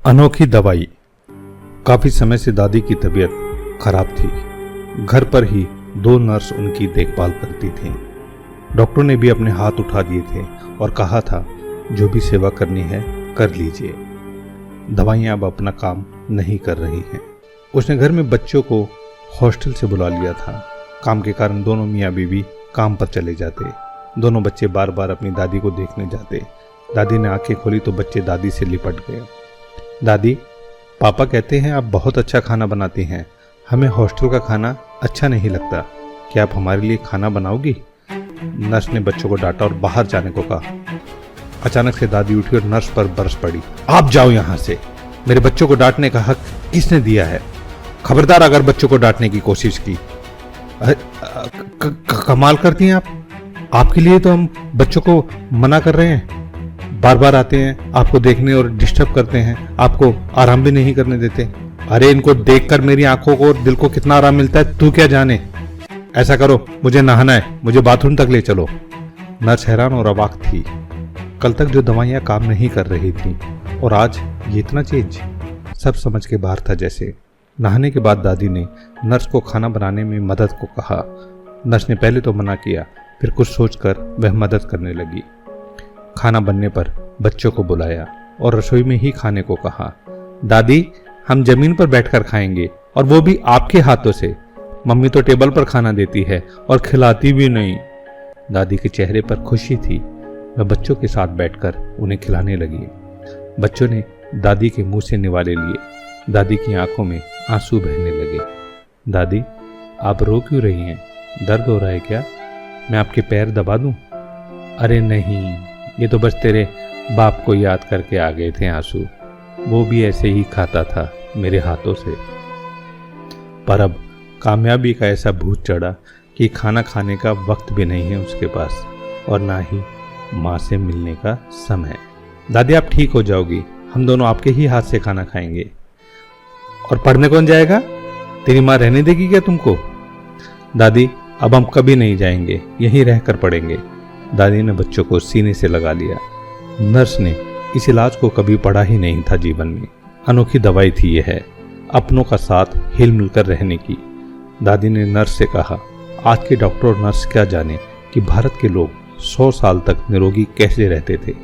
अनोखी दवाई। काफी समय से दादी की तबीयत खराब थी। घर पर ही 2 नर्स उनकी देखभाल करती थीं। डॉक्टर ने भी अपने हाथ उठा दिए थे और कहा था जो भी सेवा करनी है कर लीजिए। दवाइयाँ अब अपना काम नहीं कर रही हैं। उसने घर में बच्चों को हॉस्टल से बुला लिया था। काम के कारण दोनों मियाँ बीवी काम पर चले जाते। दोनों बच्चे बार बार अपनी दादी को देखने जाते। दादी ने आंखें खोली तो बच्चे दादी से लिपट गए। दादी, पापा कहते हैं आप बहुत अच्छा खाना बनाती हैं। हमें हॉस्टल का खाना अच्छा नहीं लगता। क्या आप हमारे लिए खाना बनाओगी? नर्स ने बच्चों को डांटा और बाहर जाने को कहा। अचानक से दादी उठी और नर्स पर बरस पड़ी। आप जाओ यहाँ से। मेरे बच्चों को डांटने का हक किसने दिया है? खबरदार अगर बच्चों को डांटने की कोशिश की। कमाल करती हैं आप। आपके लिए तो हम बच्चों को मना कर रहे हैं। बार बार आते हैं आपको देखने और डिस्टर्ब करते हैं। आपको आराम भी नहीं करने देते। अरे इनको देखकर मेरी आंखों को और दिल को कितना आराम मिलता है तू क्या जाने। ऐसा करो, मुझे नहाना है, मुझे बाथरूम तक ले चलो। नर्स हैरान और अवाक थी। कल तक जो दवाइयाँ काम नहीं कर रही थी और आज ये इतना चेंज, सब समझ के बाहर था जैसे। नहाने के बाद दादी ने नर्स को खाना बनाने में मदद को कहा। नर्स ने पहले तो मना किया, फिर कुछ सोचकर वह मदद करने लगी। खाना बनने पर बच्चों को बुलाया और रसोई में ही खाने को कहा। दादी, हम जमीन पर बैठकर खाएंगे और वो भी आपके हाथों से। मम्मी तो टेबल पर खाना देती है और खिलाती भी नहीं। दादी के चेहरे पर खुशी थी। वह बच्चों के साथ बैठकर उन्हें खिलाने लगी। बच्चों ने दादी के मुंह से निवाले लिए। दादी की आंखों में आंसू बहने लगे। दादी, आप रो क्यों रही हैं? दर्द हो रहा है क्या? मैं आपके पैर दबा दूं? अरे नहीं, ये तो बस तेरे बाप को याद करके आ गए थे आंसू। वो भी ऐसे ही खाता था मेरे हाथों से। पर अब कामयाबी का ऐसा भूत चढ़ा कि खाना खाने का वक्त भी नहीं है उसके पास और ना ही माँ से मिलने का समय। दादी, आप ठीक हो जाओगी। हम दोनों आपके ही हाथ से खाना खाएंगे। और पढ़ने कौन जाएगा? तेरी माँ रहने देगी क्या तुमको? दादी, अब हम कभी नहीं जाएंगे, यहीं रहकर पढ़ेंगे। दादी ने बच्चों को सीने से लगा लिया। नर्स ने इस इलाज को कभी पढ़ा ही नहीं था जीवन में। अनोखी दवाई थी यह, अपनों का साथ हिल मिलकर रहने की। दादी ने नर्स से कहा, आज के डॉक्टर और नर्स क्या जाने कि भारत के लोग 100 साल तक निरोगी कैसे रहते थे।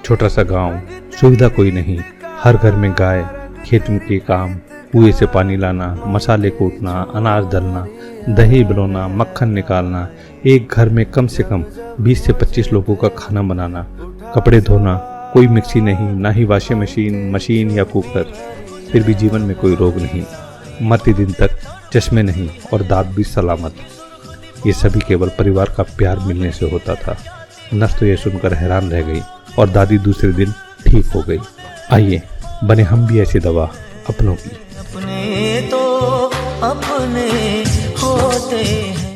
छोटा सा गांव, सुविधा कोई नहीं, हर घर में गाय, खेतों के काम, कुएं से पानी लाना, मसाले कूटना, अनाज दलना, दही बनाना, मक्खन निकालना, एक घर में कम से कम 20 से 25 लोगों का खाना बनाना, कपड़े धोना, कोई मिक्सी नहीं, ना ही वॉशिंग मशीन या कुकर। फिर भी जीवन में कोई रोग नहीं, मरते दिन तक चश्मे नहीं और दांत भी सलामत। ये सभी केवल परिवार का प्यार मिलने से होता था। नर्स तो ये सुनकर हैरान रह गई और दादी दूसरे दिन ठीक हो गई। आइए बने हम भी ऐसी दवा अपनों की। अपने तो अपने होते हैं।